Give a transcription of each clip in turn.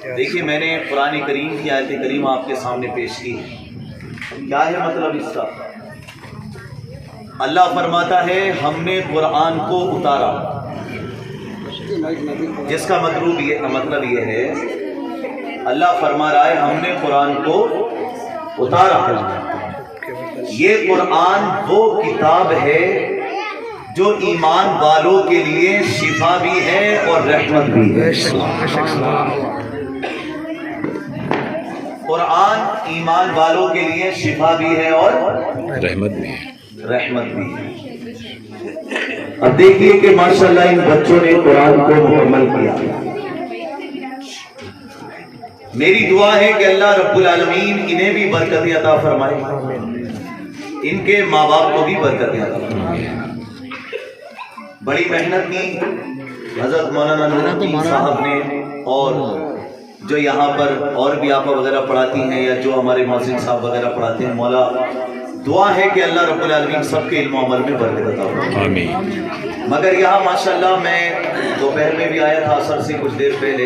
دیکھیے میں نے قرآن کریم کی آیت کریمہ آپ کے سامنے پیش کی. کیا ہے مطلب اس کا؟ اللہ فرماتا ہے ہم نے قرآن کو اتارا، جس کا مطلب یہ ہے، اللہ فرما رہا ہے ہم نے قرآن کو اتارا. یہ قرآن وہ کتاب ہے جو ایمان والوں کے لیے شفا بھی ہے اور رحمت بھی ہے. قرآن ایمان والوں کے لیے شفا بھی ہے اور رحمت بھی ہے. اب دیکھیے کہ ماشاءاللہ ان بچوں نے قرآن کو مکمل کیا. میری دعا ہے کہ اللہ رب العالمین انہیں بھی برکت عطا فرمائے، ان کے ماں باپ کو بھی برکت عطا فرمائے. بڑی محنت کی حضرت مولانا نور صاحب نے، اور جو یہاں پر اور بھی آپا وغیرہ پڑھاتی ہیں یا جو ہمارے مؤذن صاحب وغیرہ پڑھاتے ہیں. مولا دعا ہے کہ اللہ رب العالمین سب کے علم و عمل میں برکت عطا فرمائے. آمین. مگر یہاں ماشاءاللہ میں دوپہر میں بھی آیا تھا عصر سے کچھ دیر پہلے،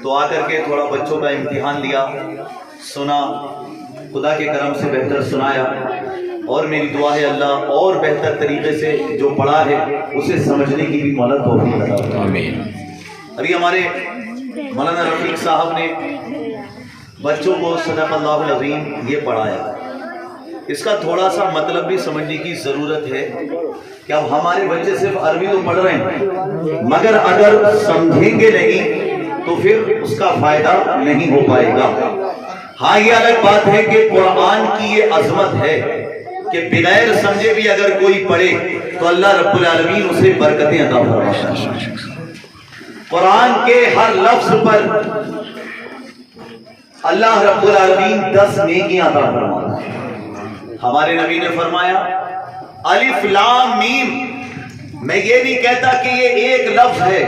تو آ کر کے تھوڑا بچوں کا امتحان لیا، سنا، خدا کے کرم سے بہتر سنایا، اور میری دعا ہے اللہ اور بہتر طریقے سے جو پڑھا ہے اسے سمجھنے کی بھی مولا توفیق عطا فرمائے. آمین. ابھی ہمارے مولانا رفیق صاحب نے بچوں کو صدق اللہ العظیم یہ پڑھایا. اس کا تھوڑا سا مطلب بھی سمجھنے کی ضرورت ہے کہ اب ہمارے بچے صرف عربی تو پڑھ رہے ہیں، مگر اگر سمجھیں گے نہیں تو پھر اس کا فائدہ نہیں ہو پائے گا. ہاں یہ الگ بات ہے کہ قرآن کی یہ عظمت ہے کہ بغیر سمجھے بھی اگر کوئی پڑھے تو اللہ رب العالمین اسے برکتیں عطا فرماتا ہے. قرآن کے ہر لفظ پر اللہ رب العالمین 10 نیکیاں عطا فرماتا ہے. ہمارے نبی نے فرمایا الف لام میم. میں یہ نہیں کہتا کہ یہ ایک لفظ ہے،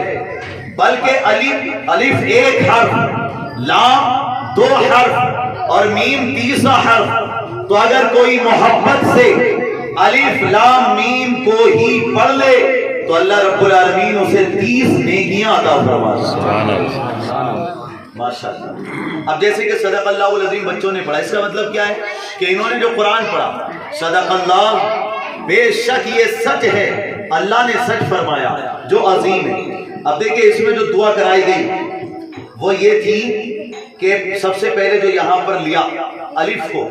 بلکہ الف ایک حرف، لام 2 حرف اور میم 3 حرف. تو اگر کوئی محبت سے الف لام میم کو ہی پڑھ لے تو اللہ رب العالمین اسے 30 نیکیاں عطا فرماتا ہے. ماشاءاللہ. اب جیسے کہ صدق اللہ العظیم بچوں نے پڑھا، اس کا مطلب کیا ہے کہ انہوں نے جو قرآن پڑھا، صدق اللہ، بے شک یہ سچ ہے، اللہ نے سچ فرمایا جو عظیم ہے. اب دیکھیں اس میں جو دعا کرائی گئی وہ یہ تھی کہ سب سے پہلے جو یہاں پر لیا الف کو،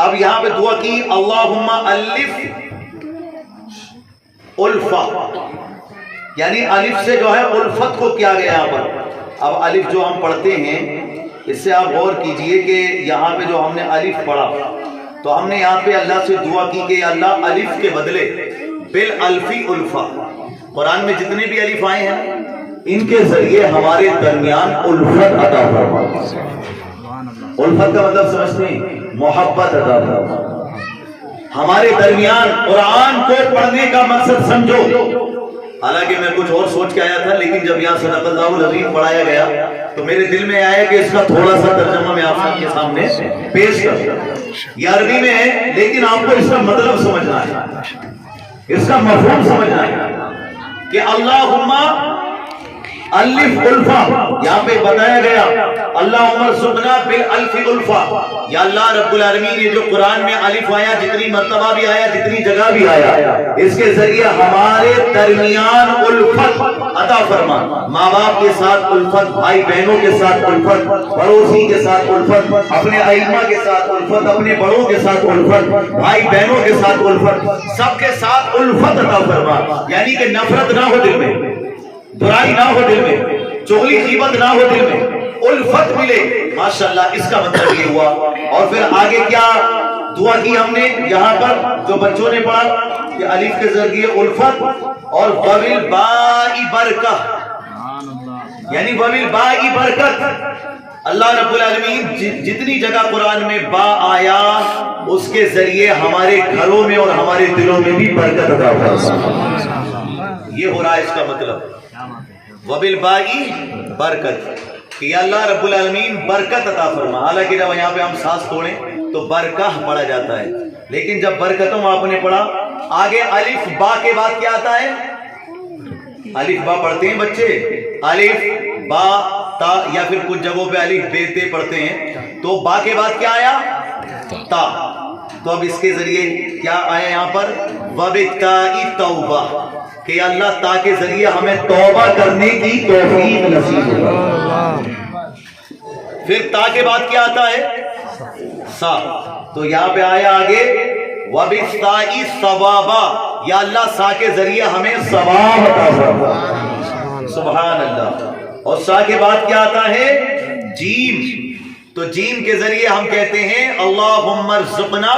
اب یہاں پہ دعا کی اللہم الف الفا، یعنی الف سے جو ہے الفت کو کیا گیا یہاں پر. اب الف جو ہم پڑھتے ہیں اس سے آپ غور کیجئے کہ یہاں پہ جو ہم نے الف پڑھا تو ہم نے یہاں پہ اللہ سے دعا کی کہ اللہ الف کے بدلے بالالفی الفا، قرآن میں جتنے بھی الف آئے ہیں ان کے ذریعے ہمارے درمیان الفت عطا فرما. الفت کا مطلب سمجھتے ہیں؟ محبت عطا فرما. ہمارے درمیان قرآن کو پڑھنے کا مقصد سمجھو. حالانکہ میں کچھ اور سوچ کے آیا تھا، لیکن جب یہاں صدق اللہ العظیم پڑھایا گیا تو میرے دل میں آیا کہ اس کا تھوڑا سا ترجمہ میں آپ کے سامنے پیش کرتا ہوں. یہ عربی میں ہے لیکن آپ کو اس کا مطلب سمجھنا ہے، اس کا مفہوم سمجھنا ہے کہ اللہم الف الفا. یہاں پہ بتایا گیا اللہم ارزقنا بالالف الفا. یا اللہ رب العالمین یہ جو قرآن میں الف آیا، جتنی مرتبہ بھی آیا، جتنی جگہ بھی آیا، اس کے ذریعے ہمارے درمیان الفت عطا فرما. ماں باپ کے ساتھ الفت، بھائی بہنوں کے ساتھ الفت، پڑوسی کے ساتھ الفت، اپنے ائمہ کے ساتھ الفت، اپنے بڑوں کے ساتھ الفت، بھائی بہنوں کے ساتھ الفت، سب کے ساتھ الفت عطا فرما. یعنی کہ نفرت نہ ہو دل میں، برائی نہ ہو دل میں، چغلی غیبت نہ ہو دل میں، الفت ملے. ماشاءاللہ اس کا مطلب یہ ہوا. اور پھر آگے کیا دعا کی ہم نے یہاں پر جو بچوں نے پڑھا کہ الف کے ذریعے الفت اور وبل بائی برکہ، یعنی وبل بائی برکت. اللہ رب العالمین جتنی جگہ قرآن میں با آیا اس کے ذریعے ہمارے گھروں میں اور ہمارے دلوں میں بھی برکت عطا فرما. یہ ہو رہا ہے اس کا مطلب وبالبائی برکت، کہ اللہ رب العالمین برکت عطا فرما. حالانکہ جب یہاں پہ ہم سانس توڑیں تو برکہ پڑھا جاتا ہے، لیکن جب برکتوں آپ نے پڑھا آگے الف با کے بعد کیا آتا ہے؟ الف با پڑھتے ہیں بچے، الف با تا یا پھر کچھ جگہوں پہ الف بے تے پڑھتے ہیں، تو با کے بعد کیا آیا؟ تا. تو اب اس کے ذریعے کیا آیا یہاں پر؟ وَبِالتَّاءِ توبہ، کہ اللہ تا کے ذریعے ہمیں توبہ کرنے کی توفیق نصیب ہو. پھر تا کے بعد کیا آتا ہے؟ سا. تو یہاں پہ آیا آگے وَبِالتَّاءِ ثَوَابًا، یا اللہ سا کے ذریعے ہمیں ثواب عطا فرما. سبحان اللہ. اور سا کے بعد کیا آتا ہے؟ جیم. تو جیم کے ذریعے ہم کہتے ہیں اللہم ارزقنا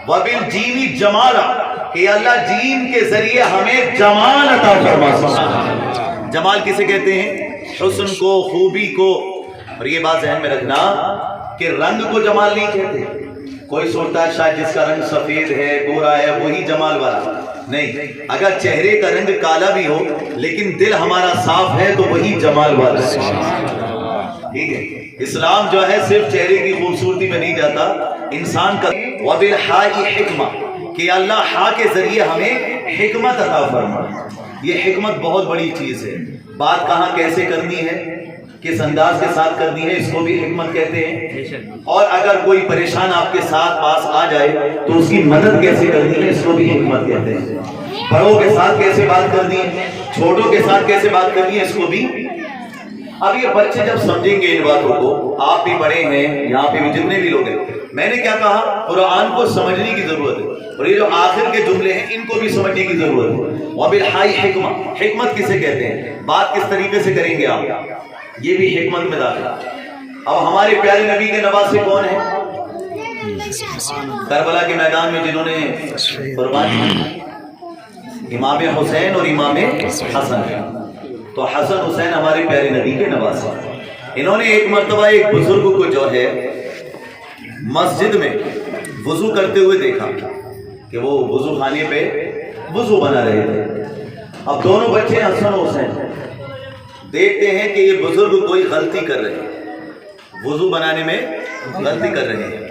وبالجیم جمالا، کہ اللہ جیم کے ذریعے ہمیں جمال عطا فرما. جمال کسے کہتے ہیں؟ حسن کو، خوبی کو. اور یہ بات ذہن میں رکھنا کہ رنگ کو جمال نہیں کہتے. کوئی سوچتا ہے شاید جس کا رنگ سفید ہے، گورا ہے، وہی جمال والا. نہیں، اگر چہرے کا رنگ کالا بھی ہو لیکن دل ہمارا صاف ہے تو وہی جمال والا ہے. ٹھیک ہے. اسلام جو ہے صرف چہرے کی خوبصورتی میں نہیں جاتا، انسان کا. وَبِالْحَاءِ حِکْمَةٍ، کہ اللہ ہا کے ذریعے ہمیں حکمت عطا فرما. یہ حکمت بہت بڑی چیز ہے. بات کہاں کیسے کرنی ہے، کس انداز کے ساتھ کرنی ہے، اس کو بھی حکمت کہتے ہیں. اور اگر کوئی پریشان آپ کے ساتھ پاس آ جائے تو اس کی مدد کیسے کرنی ہے، اس کو بھی حکمت کہتے ہیں. بڑوں کے ساتھ کیسے بات کرنی ہے، چھوٹوں کے ساتھ کیسے بات کرنی ہے، اس کو بھی. اب یہ بچے جب سمجھیں گے ان باتوں کو، آپ بھی بڑے ہیں، یہاں پہ بھی جتنے بھی لوگ ہیں، میں نے کیا کہا، قرآن کو سمجھنے کی ضرورت ہے. اور یہ جو آخر کے جملے ہیں ان کو بھی سمجھنے کی ضرورت ہے. وَبِالْحَاءِ حِکْمَةٍ، حکمت کسے کہتے ہیں، بات کس طریقے سے کریں گے آپ، یہ بھی حکمت میں داخل. اب ہمارے پیارے نبی کے نواسے کون ہیں؟ کربلا کے میدان میں جنہوں نے قربانی دی، امام حسین اور امام حسن. تو حسن حسین ہمارے پیارے نبی کے نواسے. انہوں نے ایک مرتبہ ایک بزرگ کو جو ہے مسجد میں وضو کرتے ہوئے دیکھا کہ وہ وضو خانے پہ وضو بنا رہے تھے. اب دونوں بچے حسن حسین دیکھتے ہیں کہ یہ بزرگ کوئی غلطی کر رہے ہیں، وضو بنانے میں غلطی کر رہے ہیں.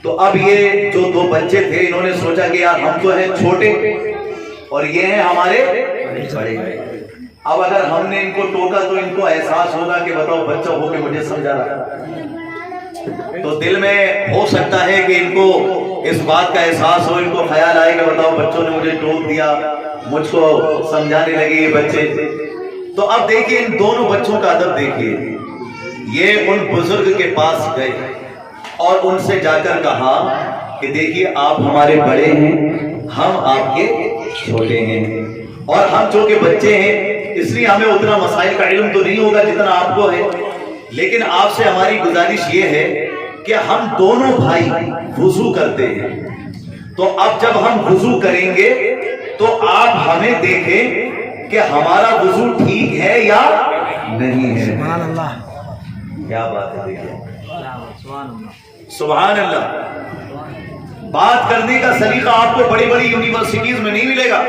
تو اب یہ جو دو بچے تھے انہوں نے سوچا کہ یار ہم تو ہیں چھوٹے اور یہ ہیں ہمارے بڑے. اب اگر ہم نے ان کو ٹوکا تو ان کو احساس ہوگا کہ بتاؤ بچہ ہو کے مجھے سمجھا رہا. تو دل میں ہو سکتا ہے کہ ان کو اس بات کا احساس ہو، ان کو خیال آئے کہ بتاؤ بچوں نے مجھے ٹوک دیا، مجھ کو سمجھانے لگے یہ بچے. تو اب دیکھیے ان دونوں بچوں کا ادب دیکھیے. یہ ان بزرگ کے پاس گئے اور ان سے جا کر کہا کہ دیکھیے آپ ہمارے بڑے ہیں، ہم آپ کے چھوٹے ہیں، اور ہم چونکہ بچے ہیں اس لیے ہمیں اتنا مسائل کا علم تو نہیں ہوگا جتنا آپ کو ہے، لیکن آپ سے ہماری گزارش یہ ہے کہ ہم دونوں بھائی وضو کرتے ہیں، تو اب جب ہم وضو کریں گے تو آپ ہمیں دیکھیں کہ ہمارا وضو ٹھیک ہے یا نہیں ہے. سبحان اللہ. کیا بات ہے، دیکھیں سبحان اللہ. بات کرنے کا سلیقہ آپ کو بڑی بڑی یونیورسٹیز میں نہیں ملے گا،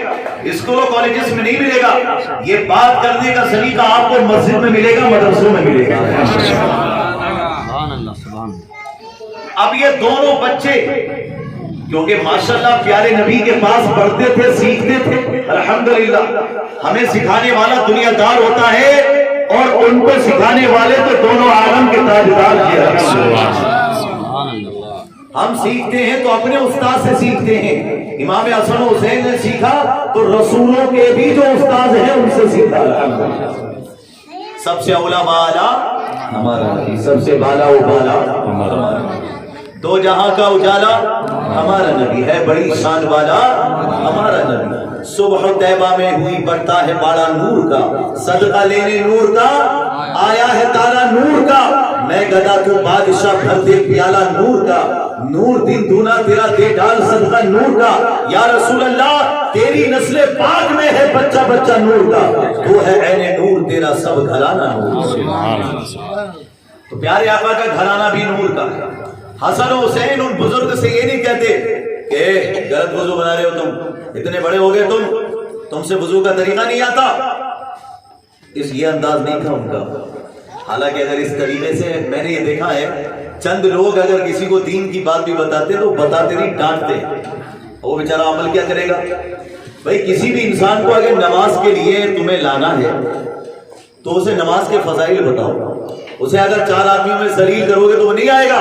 اسکول اور کالجز میں نہیں ملے گا. یہ بات کرنے کا سلیقہ آپ کو مسجد میں ملے گا، مدرسوں میں ملے گا. اب یہ دونوں بچے کیونکہ ماشاءاللہ پیارے نبی کے پاس پڑھتے تھے، سیکھتے تھے، الحمدللہ ہمیں سکھانے والا دنیا دار ہوتا ہے اور ان کو سکھانے والے تو دونوں عالم کے تاجدار کیا. ہم سیکھتے ہیں تو اپنے استاد سے سیکھتے ہیں. امام حسن و حسین نے سیکھا تو رسولوں کے بھی جو استاد ہیں ان سے سیکھا. سب سے اولا بالا ہمارا نبی، سب سے بالا و بالا ہمارا نبی، دو جہاں کا اجالا ہمارا نبی ہے، بڑی شان والا ہمارا نبی. صبح طیبہ میں ہوئی بڑھتا ہے پاڑا نور کا، صدقہ لینے نور کا آیا ہے تارا نور کا. میں گدا تو بادشاہ بھر دے پیالہ نور کا، نور دن دونا تیرا دے ڈال صدقہ نور کا. یا رسول اللہ تیری نسل پاک میں ہے بچہ بچہ نور کا، تو ہے عین نور تیرا سب گھرانہ نور. تو پیارے آقا کا گھرانہ بھی نور کا ہے. حسن و حسین ان بزرگ سے یہ نہیں کہتے کہ غلط وضو بنا رہے ہو، تم اتنے بڑے ہو گئے، تم سے وضو کا طریقہ نہیں آتا. یہ انداز نہیں تھا ان کا. حالانکہ اگر اس طریقے سے میں نے یہ دیکھا ہے چند لوگ اگر کسی کو دین کی بات بھی بتاتے تو بتاتے نہیں، ڈانٹتے. وہ بیچارہ عمل کیا کرے گا؟ بھائی کسی بھی انسان کو اگر نماز کے لیے تمہیں لانا ہے تو اسے نماز کے فضائل بتاؤ. اسے اگر 4 آدمیوں میں ذلیل کرو گے تو وہ نہیں آئے گا.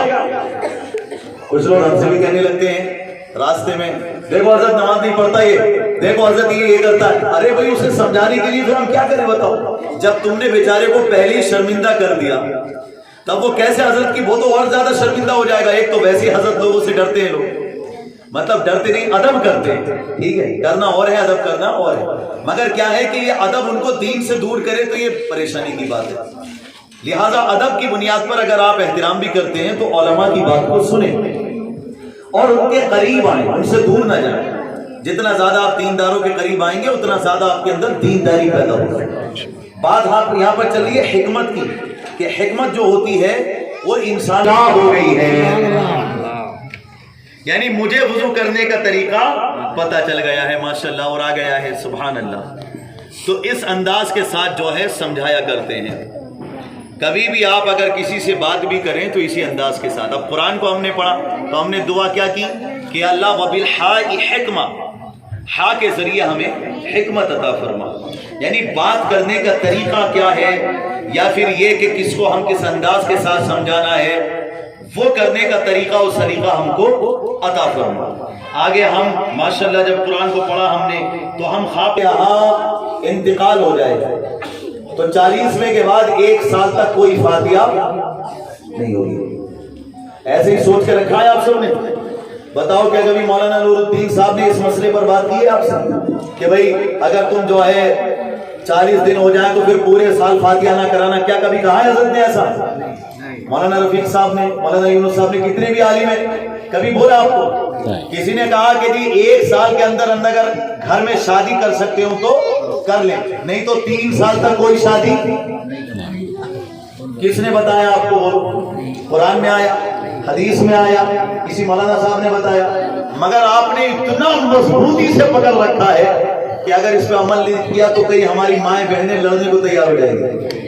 کچھ لوگ ہم سے بھی کہنے لگتے ہیں راستے میں, دیکھو حضرت نماز نہیں پڑھتا, یہ دیکھو حضرت یہ کرتا ہے. ارے بھائی اسے سمجھانے کے لیے پھر ہم کیا کریں بتاؤ؟ جب تم نے بیچارے کو پہلے ہی شرمندہ کر دیا تب وہ کیسے حضرت کی, وہ تو اور زیادہ شرمندہ ہو جائے گا. ایک تو ویسے ہی حضرت لوگوں سے ڈرتے ہیں لوگ, مطلب ڈرتے نہیں, ادب کرتے ہیں. ٹھیک ہے, ڈرنا اور ہے, ادب کرنا اور ہے. مگر کیا ہے کہ یہ ادب ان کو دین سے دور کرے تو یہ پریشانی کی بات ہے. لہٰذا ادب کی بنیاد پر اگر آپ احترام بھی کرتے ہیں تو علماء کی بات کو سنیں اور ان کے قریب آئیں, ان سے دور نہ جائیں. جتنا زیادہ آپ دینداروں کے قریب آئیں گے اتنا زیادہ آپ کے اندر دینداری پیدا ہوگی. بات یہاں پر چل رہی ہے حکمت کی, کہ حکمت جو ہوتی ہے وہ انسان ہو گئی ہے. یعنی مجھے وضو کرنے کا طریقہ پتہ چل گیا ہے ماشاءاللہ, اور آ گیا ہے سبحان اللہ. تو اس انداز کے ساتھ جو ہے سمجھایا کرتے ہیں. کبھی بھی آپ اگر کسی سے بات بھی کریں تو اسی انداز کے ساتھ. اب قرآن کو ہم نے پڑھا تو ہم نے دعا کیا کی کہ اللہ وبالحاء حکمہ, ہا کے ذریعے ہمیں حکمت عطا فرما. یعنی بات کرنے کا طریقہ کیا ہے, یا پھر یہ کہ کس کو ہم کس انداز کے ساتھ سمجھانا ہے, وہ کرنے کا طریقہ اور سلیقہ ہم کو عطا فرما. آگے ہم ماشاءاللہ جب قرآن کو پڑھا ہم نے تو ہم خواب یہاں انتقال ہو جائے گا تو 40ویں کے بعد 1 سال تک کوئی فاتحہ نہیں ہوگی. ایسے ہی سوچ کے رکھا ہے آپ سب نے. بتاؤ کیا کبھی مولانا نور الدین صاحب نے اس مسئلے پر بات کی ہے آپ سے کہ بھئی اگر تم جو ہے 40 دن ہو جائیں تو پھر پورے سال فاتحہ نہ کرانا؟ کیا کبھی کہا ہے حضرت نے ایسا؟ مولانا رفیق صاحب نے, مولانا یونس صاحب نے, کتنے بھی عالم ہیں, کبھی بولا آپ کو؟ کسی نے کہا کہ جی 1 سال کے اندر اگر گھر میں شادی کر سکتے ہو تو کر لیں, نہیں تو 3 سال تک کوئی شادی. کس نے بتایا آپ کو؟ قرآن میں آیا, حدیث میں آیا, کسی مولانا صاحب نے بتایا. مگر آپ نے اتنا مضبوطی سے پکڑ رکھا ہے کہ اگر اس پہ عمل نہیں کیا تو کہیں ہماری مائیں بہنیں لڑنے کو تیار ہو جائیں گی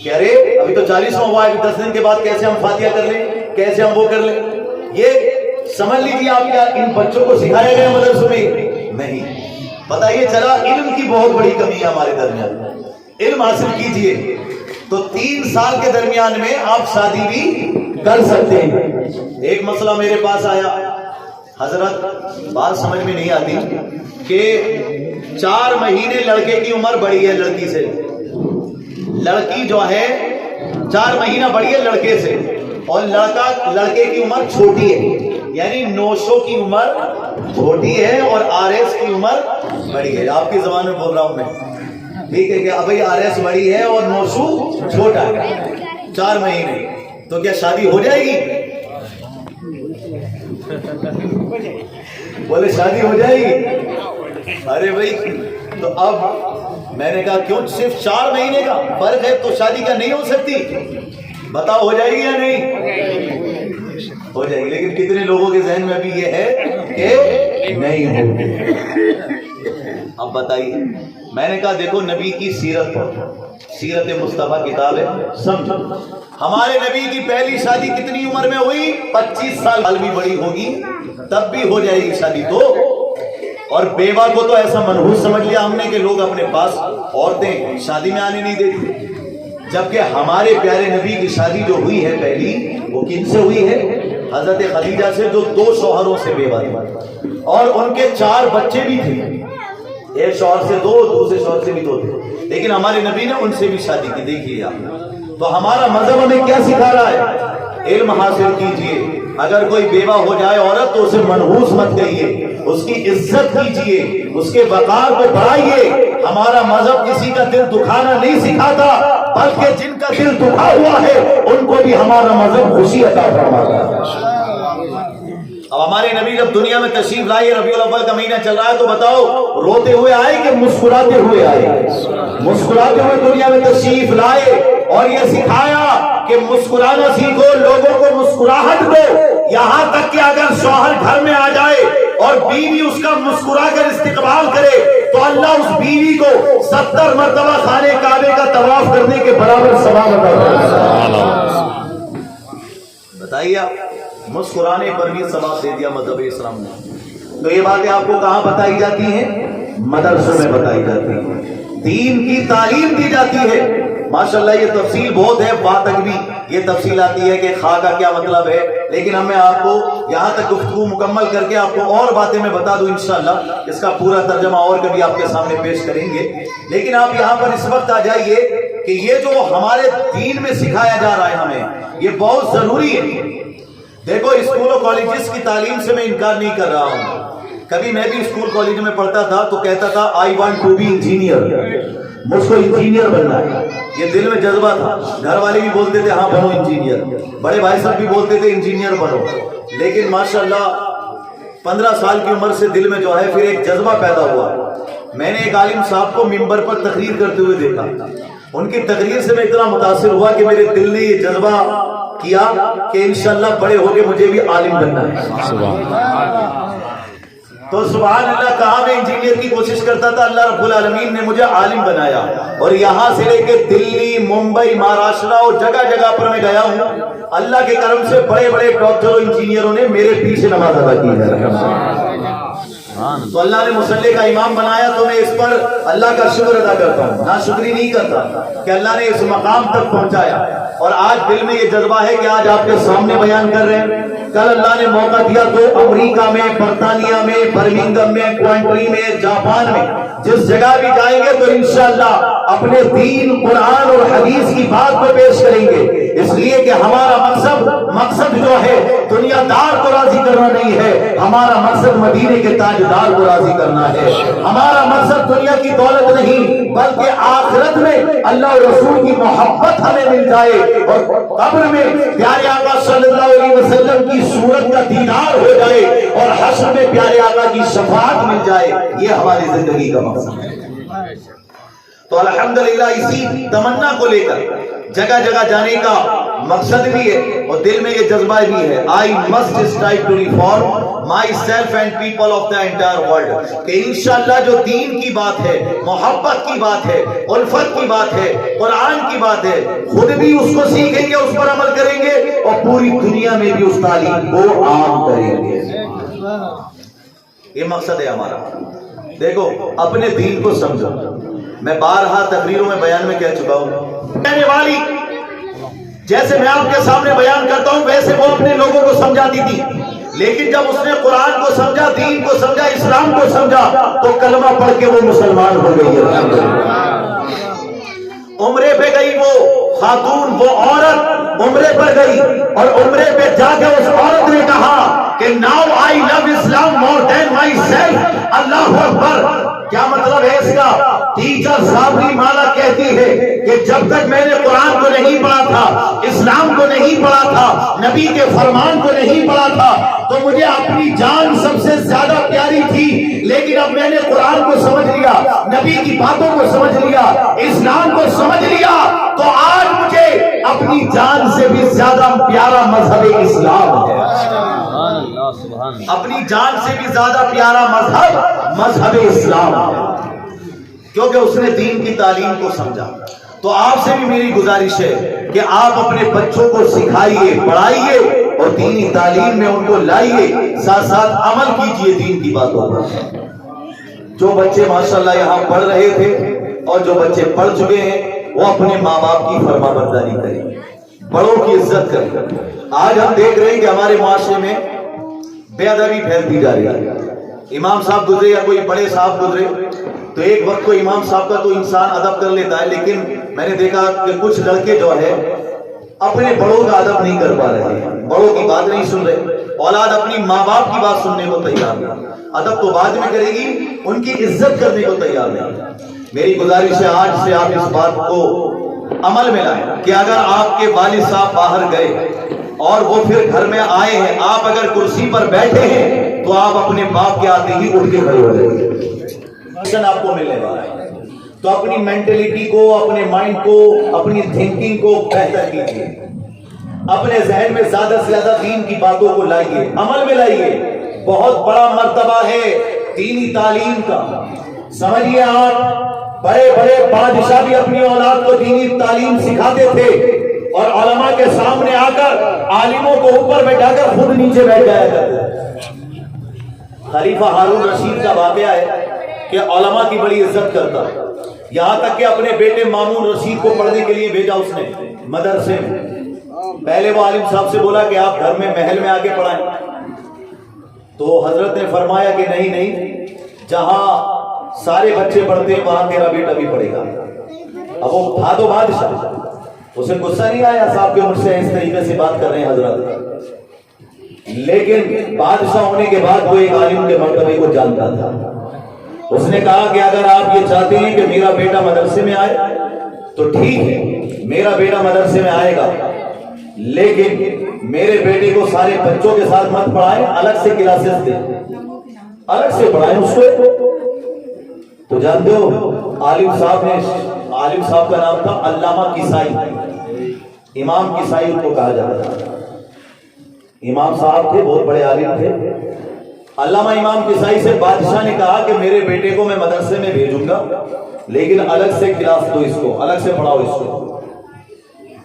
کہ ارے ابھی تو 40واں ہوا ہے, 10 دن کے بعد کیسے ہم فاتحہ کر لیں, کیسے ہم وہ کر لیں. یہ سمجھ لیجیے آپ, کیا ان بچوں کو سکھایا گیا مدرسوں میں؟ نہیں. پتہ یہ چلا علم کی بہت بڑی کمی ہے ہمارے درمیان. علم حاصل کیجئے تو 3 سال کے درمیان میں آپ شادی بھی کر سکتے ہیں. ایک مسئلہ میرے پاس آیا, حضرت بات سمجھ میں نہیں آتی کہ 4 مہینے لڑکے کی عمر بڑی ہے لڑکی سے, لڑکی جو ہے 4 مہینہ بڑی ہے لڑکے سے, اور لڑکا لڑکے کی عمر چھوٹی ہے. یعنی نوشو کی عمر چھوٹی ہے اور آر ایس کی عمر بڑی ہے. آپ کی زبان میں بول رہا ہوں میں, ٹھیک ہے, کہ ابھی آر ایس بڑی ہے اور نوشو چھوٹا ہے, 4 مہینے, تو کیا شادی ہو جائے گی؟ بولے شادی ہو جائے گی. ارے بھائی تو اب میں نے کہا کیوں صرف 4 مہینے کا فرق ہے تو شادی کیا نہیں ہو سکتی؟ بتاؤ ہو جائے گی یا نہیں؟ ہو جائے گی. لیکن کتنے لوگوں کے ذہن میں ابھی یہ ہے کہ نہیں ہوگی. اب بتائیے, میں نے کہا دیکھو نبی کی سیرت پڑھو, سیرت مصطفیٰ کتاب ہے, سمجھو. ہمارے نبی کی پہلی شادی کتنی عمر میں ہوئی؟ 25 سال بھی بڑی ہوگی تب بھی ہو جائے گی شادی. تو اور بیوہ کو تو ایسا منحوس سمجھ لیا ہم نے کہ لوگ اپنے پاس عورتیں شادی میں آنے نہیں دیتی, جبکہ ہمارے پیارے نبی کی شادی جو ہوئی ہے پہلی, وہ کن سے ہوئی ہے؟ حضرت خدیجہ سے, جو 2 شوہروں سے بیوہ تھی, اور ان کے 4 بچے بھی تھے. ایک شوہر سے 2, دوسرے شوہر سے بھی 2 تھے, لیکن ہمارے نبی نے ان سے بھی شادی کی. دیکھیے آپ, تو ہمارا مذہب ہمیں کیا سکھا رہا ہے؟ علم حاصل کیجئے. اگر کوئی بیوہ ہو جائے عورت تو اسے منحوس مت کہیے, اس کی عزت کیجئے, اس کے وقار کو بڑھائیے. ہمارا مذہب کسی کا دل دکھانا نہیں سکھاتا, بلکہ جن کا دل دکھا ہوا ہے ان کو بھی ہمارا مذہب خوشی عطا فرماتا ہے. اب ہمارے نبی جب دنیا میں تشریف لائے, ربیع الاول کا مہینہ چل رہا ہے, تو بتاؤ روتے ہوئے آئے کہ مسکراتے ہوئے آئے؟ مسکراتے ہوئے دنیا میں تشریف لائے, اور یہ سکھایا کہ مسکرانا سیکھو, لوگوں کو مسکراہٹ دو. یہاں تک کہ اگر شوہر گھر میں آ جائے اور بیوی اس کا مسکرا کر استقبال کرے تو اللہ اس بیوی کو 70 مرتبہ خانے کعبے کا طواف کرنے کے برابر ثواب عطا کرے. بتائیے آپ, مسکرانے پر بھی ثواب دے دیا مذہب اسلام نے. تو یہ باتیں آپ کو کہاں بتائی جاتی ہیں؟ مدرسوں میں بتائی جاتی ہیں. دین کی تعلیم دی جاتی ہے. ماشاءاللہ یہ تفصیل بہت ہے، وہاں تک بھی یہ تفصیل آتی ہے کہ خواہ کا کیا مطلب ہے، لیکن ہم میں آپ کو یہاں تک گفتگو مکمل کر کے آپ کو اور باتیں میں بتا دوں انشاءاللہ. اس کا پورا ترجمہ اور کبھی آپ کے سامنے پیش کریں گے، لیکن آپ یہاں پر اس وقت آ جائیے کہ یہ جو ہمارے دین میں سکھایا جا رہا ہے ہمیں، یہ بہت ضروری ہے. دیکھو اسکول و کالجز کی تعلیم سے میں انکار نہیں کر رہا ہوں. کبھی میں بھی اسکول کالج میں پڑھتا تھا تو کہتا تھا I want to be engineer, مجھ کو انجینئر بننا ہے. یہ دل میں جذبہ تھا. گھر والے بھی بولتے تھے ہاں بنو انجینئر، بڑے بھائی صاحب بھی بولتے تھے انجینئر بنو. لیکن ماشاءاللہ 15 سال کی عمر سے دل میں جو ہے پھر ایک جذبہ پیدا ہوا. میں نے ایک عالم صاحب کو ممبر پر تقریر کرتے ہوئے دیکھا. ان کی تقریر سے میں اتنا متاثر ہوا کہ میرے دل نے یہ جذبہ کیا کہ انشاءاللہ بڑے ہو کے مجھے بھی عالم بننا ہے. تو سبحان اللہ کہا میں انجینئر کی کوشش کرتا تھا، اللہ رب العالمین نے مجھے عالم بنایا. اور یہاں سے لے کے دلی، ممبئی، مہاراشٹر اور جگہ جگہ پر میں گیا ہوں. اللہ کے کرم سے بڑے بڑے ڈاکٹروں انجینئروں نے میرے پیچھے نماز ادا کی ہے. تو اللہ نے مصلی کا امام بنایا تو میں اس پر اللہ کا شکر ادا کرتا ہوں، ناشکری نہیں کرتا کہ اللہ نے اس مقام تک پہنچایا. اور آج دل میں یہ جذبہ ہے کہ آج آپ کے سامنے بیان کر رہے ہیں. کل اللہ نے موقع دیا تو امریکہ میں، برطانیہ میں، برمنگھم میں، کوانٹری میں، جاپان میں جس جگہ بھی جائیں گے تو انشاءاللہ اپنے دین، قرآن اور حدیث کی بات کو پیش کریں گے. اس لیے کہ ہمارا مقصد جو ہے دنیا دار کو راضی کرنا نہیں ہے، ہمارا مقصد مدینے کے تاجدار کو راضی کرنا ہے. ہمارا مقصد دنیا کی دولت نہیں بلکہ آخرت میں اللہ اور رسول کی محبت ہمیں مل جائے اور قبر میں پیارے آقا صلی اللہ علیہ وسلم کی صورت کا دیدار ہو جائے اور حشر میں پیارے آقا کی شفاعت مل جائے. یہ ہماری زندگی کا مقصد ہے. تو الحمدللہ اسی تمنا کو لے کر جگہ جگہ جانے کا مقصد بھی ہے اور دل میں یہ جذبہ بھی ہے. I must strive to reform myself and people of the entire world. کہ انشاءاللہ جو دین کی بات ہے، محبت کی بات ہے، الفت کی بات ہے، قرآن کی بات ہے، خود بھی اس کو سیکھیں گے، اس پر عمل کریں گے اور پوری دنیا میں بھی اس تعلیم کو عام کریں گے. یہ مقصد ہے ہمارا. دیکھو اپنے دین کو سمجھو. میں بارہا تقریروں میں بیان میں کہہ چکا ہوں، کہنے والی جیسے میں آپ کے سامنے بیان کرتا ہوں ویسے وہ اپنے لوگوں کو سمجھاتی تھی. لیکن جب اس نے قرآن کو سمجھا، دین کو سمجھا، اسلام کو سمجھا تو کلمہ پڑھ کے وہ مسلمان ہو گئی ہے. عمرے پہ گئی وہ خاتون، وہ عورت عمرے پر گئی اور عمرے پہ جا کے اس عورت نے کہا کہ now I love Islam more then my self. اللہ اکبر. کیا مطلب ہے اس کا؟ ٹیچر صابری مالا کہتی ہے کہ جب تک میں نے قرآن کو نہیں پڑھا تھا، اسلام کو نہیں پڑھا تھا، نبی کے فرمان کو نہیں پڑھا تھا تو مجھے اپنی جان سب سے زیادہ پیاری تھی. لیکن اب میں نے قرآن کو سمجھ لیا، نبی کی باتوں کو سمجھ لیا، اسلام کو سمجھ لیا تو آج مجھے اپنی جان سے بھی زیادہ پیارا مذہب اسلام ہے. اپنی جان سے بھی زیادہ پیارا مذہب اسلام ہے، کیونکہ اس نے دین کی تعلیم کو سمجھا. تو آپ سے بھی میری گزارش ہے کہ آپ اپنے بچوں کو سکھائیے، پڑھائیے اور دینی تعلیم میں ان کو لائیے، ساتھ ساتھ عمل کیجیے دین کی باتوں پر. جو بچے ماشاءاللہ یہاں پڑھ رہے تھے اور جو بچے پڑھ چکے ہیں وہ اپنے ماں باپ کی فرما برداری کریں، بڑوں کی عزت کریں. آج ہم دیکھ رہے ہیں کہ ہمارے معاشرے میں بے ادبی پھیلتی جا رہی ہے. امام صاحب گزرے یا کوئی بڑے صاحب گزرے تو ایک وقت کو امام صاحب کا تو انسان ادب کر لیتا ہے، لیکن میں نے دیکھا کہ کچھ لڑکے جو ہے اپنے بڑوں کا ادب نہیں کر پا رہے ہیں، بڑوں کی بات نہیں سن رہے. اولاد اپنی ماں باپ کی بات سننے کو تیار نہیں. ادب تو بعد میں کرے گی، ان کی عزت کرنے کو تیار نہیں. میری گزارش ہے آج سے آپ اس بات کو عمل میں لائیں کہ اگر آپ کے والد صاحب باہر گئے اور وہ پھر گھر میں آئے ہیں، آپ اگر کرسی پر بیٹھے ہیں تو آپ اپنے باپ کے آتے ہی اٹھ کے کھڑے ہو جائیں. آپ کو ملنے والا ہے تو اپنی مینٹلٹی کو، اپنے مائنڈ کو، اپنی تھنکنگ کو بہتر کیجیے. اپنے ذہن میں زیادہ سے زیادہ دین کی باتوں کو لائیے، عمل میں لائیے. بہت بڑا مرتبہ ہے دینی تعلیم کا. سمجھیے آپ بڑے بڑے بادشاہ بھی اپنی اولاد کو دینی تعلیم سکھاتے تھے اور علماء کے سامنے آ کر عالموں کو اوپر بیٹھا کر خود نیچے بیٹھ جایا کرتے. خلیفہ ہارون رشید کا واقعہ ہے. کہ علماء کی بڑی عزت کرتا، یہاں تک کہ اپنے بیٹے مامون رشید کو پڑھنے کے لیے بھیجا اس نے مدرسے میں۔ پہلے وہ عالم صاحب سے بولا کہ آپ گھر میں محل میں آ کے پڑھائیں، تو حضرت نے فرمایا کہ نہیں نہیں، جہاں سارے بچے پڑھتے ہیں وہاں تیرا بیٹا بھی پڑھے گا۔ اب وہ تھا تو بادشاہ، اسے غصہ نہیں آیا صاحب کہ مجھ سے اس طریقے سے بات کر رہے ہیں حضرت، لیکن بادشاہ ہونے کے بعد وہ ایک عالم کے مرتبے کو جانتا تھا۔ اس نے کہا کہ اگر آپ یہ چاہتے ہیں کہ میرا بیٹا مدرسے میں آئے تو ٹھیک ہے، میرا بیٹا مدرسے میں آئے گا، لیکن میرے بیٹے کو سارے بچوں کے ساتھ مت پڑھائیں، الگ سے کلاسز دیں، الگ سے پڑھائیں اس کو۔ تو جانتے ہو عالم صاحب کا نام تھا علامہ کسائی، امام کسائی ان کو کہا جاتا تھا۔ امام صاحب تھے، بہت بڑے عالم تھے۔ علامہ امام کسائی سے بادشاہ نے کہا کہ میرے بیٹے کو میں مدرسے میں بھیجوں گا، لیکن الگ سے کلاس دو اس کو، الگ سے پڑھاؤ اس کو۔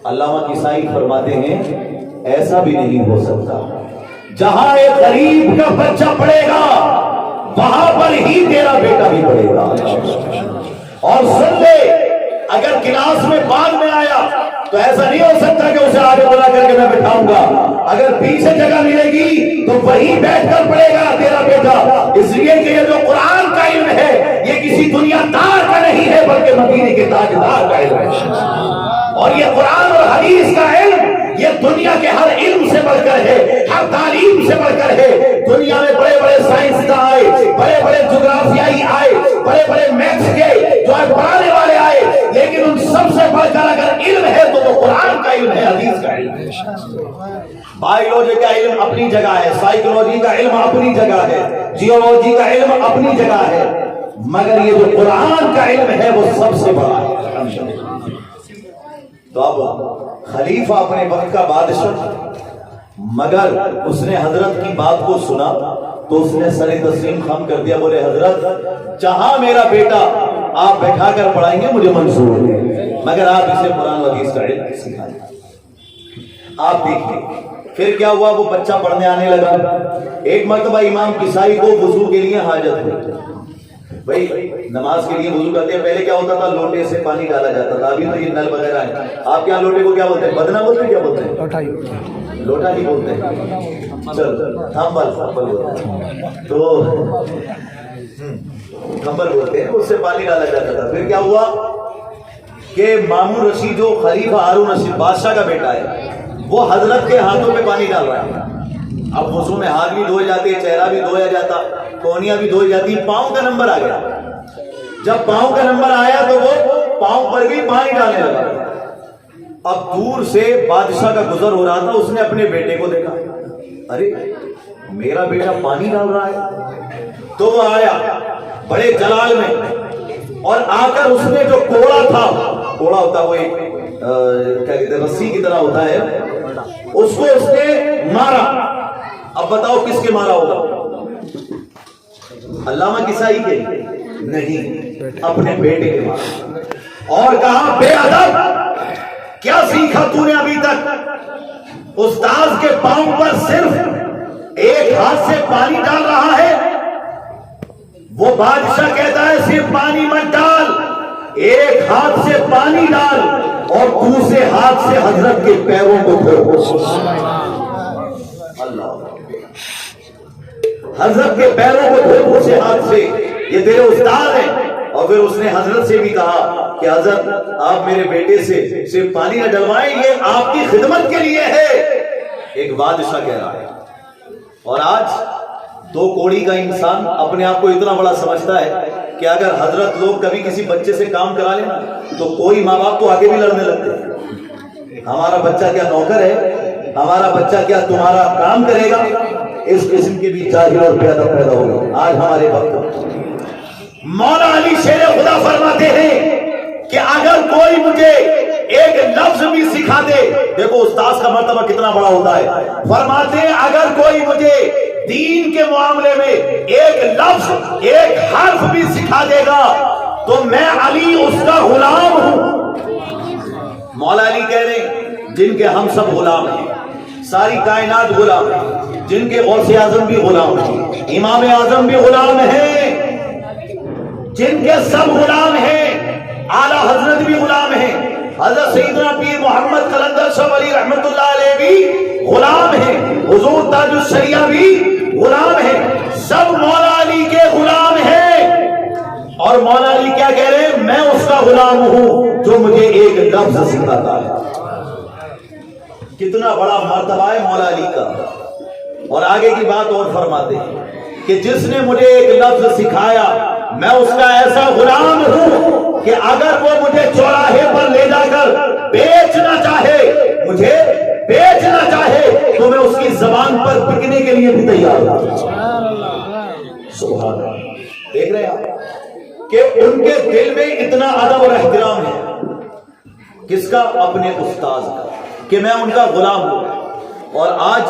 علامہ کسائی فرماتے ہیں ایسا بھی نہیں ہو سکتا، جہاں ایک غریب کا بچہ پڑھے گا وہاں پر ہی تیرا بیٹا بھی پڑھے گا۔ اور سن لے، اگر کلاس میں بعد میں آیا تو ایسا نہیں ہو سکتا کہ اسے آگے بلا کر کے میں بٹھاؤں گا، اگر پیچھے جگہ ملے گی تو وہی بیٹھ کر پڑھے گا تیرا بیٹا، اس لیے کہ یہ جو قرآن کا علم ہے یہ کسی دنیا دار کا نہیں ہے بلکہ مدینے کے تاجدار کا علم ہے۔ اور یہ قرآن اور حدیث کا علم یہ دنیا کے ہر علم سے بڑھ کر ہے، ہر تعلیم سے بڑھ کر ہے۔ دنیا میں بڑے بڑے سائنسداں آئے، بڑے بڑے جغرافیائی آئے، بڑے بڑے میتھس کے جو ہے پڑھانے والے آئے، لیکن ان سب سے بڑھ کر اگر علم ہے تو وہ قرآن کا علم ہے، حدیث کا علم ہے۔ بایولوجی کا علم اپنی جگہ ہے، سائیکولوجی کا علم اپنی جگہ ہے، جیولوجی کا علم اپنی جگہ ہے، مگر یہ جو قرآن کا علم ہے وہ سب سے بڑا ہے۔ تو اب خلیفہ اپنے وقت کا بادشاہ، مگر اس نے حضرت کی بات کو سنا تو اس نے سر تسلیم خم کر دیا، بولے حضرت جہاں میرا بیٹا آپ بیٹھا کر پڑھائیں گے مجھے منظور ہے، مگر آپ اسے قرآن و حدیث کا علم سکھائیں۔ آپ دیکھیں پھر کیا ہوا، وہ بچہ پڑھنے آنے لگا۔ ایک مرتبہ امام کسائی کو وضو کے لیے حاجت ہوئی، بھائی نماز کے لیے وضو کرتے ہیں، پہلے کیا ہوتا تھا لوٹے سے پانی ڈالا جاتا تھا، ابھی تو یہ نل وغیرہ ہے۔ آپ کیا لوٹے کو کیا بولتے ہیں، بدنا بولتے ہیں، کیا بولتے ہیں، لوٹا ہی بولتے ہیں، چل تھامبل بولتے ہیں، تو کمبل بولتے ہیں، اس سے پانی ڈالا جاتا تھا۔ پھر کیا ہوا کہ مامون رشید جو خلیفہ ہارون رشید بادشاہ کا بیٹا ہے وہ حضرت کے ہاتھوں پہ پانی ڈال رہا ہے۔ اب وضو میں ہاتھ بھی دھوئے جاتے، چہرہ بھی دھویا جاتا، کونیاں بھی دھوئی جاتی، پاؤں کا نمبر آ گیا۔ جب پاؤں کا نمبر آیا تو وہ پاؤں پر بھی پانی ڈالنے لگا۔ اب دور سے بادشاہ کا گزر ہو رہا تھا، اس نے اپنے بیٹے کو دیکھا، ارے میرا بیٹا پانی ڈال رہا ہے، تو وہ آیا بڑے جلال میں، اور آ کر اس نے جو کوڑا تھا، کوڑا ہوتا وہ ایک کیا کہتے ہیں رسی کی طرح ہوتا ہے، اس کو اس نے مارا۔ اب بتاؤ کس کے مارا ہوگا، علامہ کسائی کے؟ نہیں، اپنے بیٹے کے مارا، اور کہا بے ادب کیا سیکھا تو نے ابھی تک، استاذ کے پاؤں پر صرف ایک ہاتھ سے پانی ڈال رہا ہے۔ وہ بادشاہ کہتا ہے صرف پانی مت ڈال، ایک ہاتھ سے پانی ڈال اور دوسرے ہاتھ سے حضرت کے پیروں کو دھو۔ اللہ، حضرت کے پیروں کو دھو دوسرے ہاتھ سے، یہ تیرے استاد ہیں۔ اور پھر اس نے حضرت سے بھی کہا کہ حضرت آپ میرے بیٹے سے صرف پانی نہ ڈلوائیں، یہ آپ کی خدمت کے لیے ہے۔ ایک بادشاہ کہہ رہا ہے، اور آج دو کوڑی کا انسان اپنے آپ کو اتنا بڑا سمجھتا ہے کہ اگر حضرت لوگ کبھی کسی بچے سے کام کرا لیں تو کوئی ماں باپ تو آگے بھی لڑنے لگتے ہیں، ہمارا بچہ کیا نوکر ہے، ہمارا بچہ کیا تمہارا کام کرے گا۔ اس قسم کے بھی جاہل اور بے ادب پیدا ہو گئے آج ہمارے وقت۔ مولا علی شیر خدا فرماتے ہیں کہ اگر کوئی مجھے ایک لفظ بھی سکھا دے، دیکھو استاذ کا مرتبہ کتنا بڑا ہوتا ہے، فرماتے ہیں اگر کوئی مجھے دین کے معاملے میں ایک لفظ ایک حرف بھی سکھا دے گا تو میں علی اس کا غلام ہوں۔ مولا علی کہہ رہے ہیں جن کے ہم سب غلام ہیں، ساری کائنات غلام ہیں، جن کے غوث اعظم بھی غلام ہیں، امام اعظم بھی غلام ہیں، جن کے سب غلام ہیں، اعلی حضرت بھی غلام ہیں، حضرت سیدنا پیر محمد قلندر شاہ ولی رحمت اللہ علیہ بھی غلام ہیں، حضور تاج الشریعہ بھی غلام ہیں، سب مولا علی کے غلام ہیں۔ اور مولا علی کیا کہہ رہے ہیں؟ میں اس کا غلام ہوں جو مجھے ایک لفظ سکھاتا ہے۔ کتنا بڑا مرتبہ ہے مولا علی کا۔ اور آگے کی بات اور فرماتے ہیں کہ جس نے مجھے ایک لفظ سکھایا میں اس کا ایسا غلام ہوں کہ اگر وہ مجھے چوراہے پر لے جا کر بیچنا چاہے، مجھے بیچنا چاہے، تو میں اس کی زبان پر بکنے کے لیے بھی تیار ہوں۔ سبحان اللہ۔ دیکھ رہے ہیں کہ ان کے دل میں اتنا ادب اور احترام ہے، کس کا؟ اپنے استاذ کا، کہ میں ان کا غلام ہوں۔ اور آج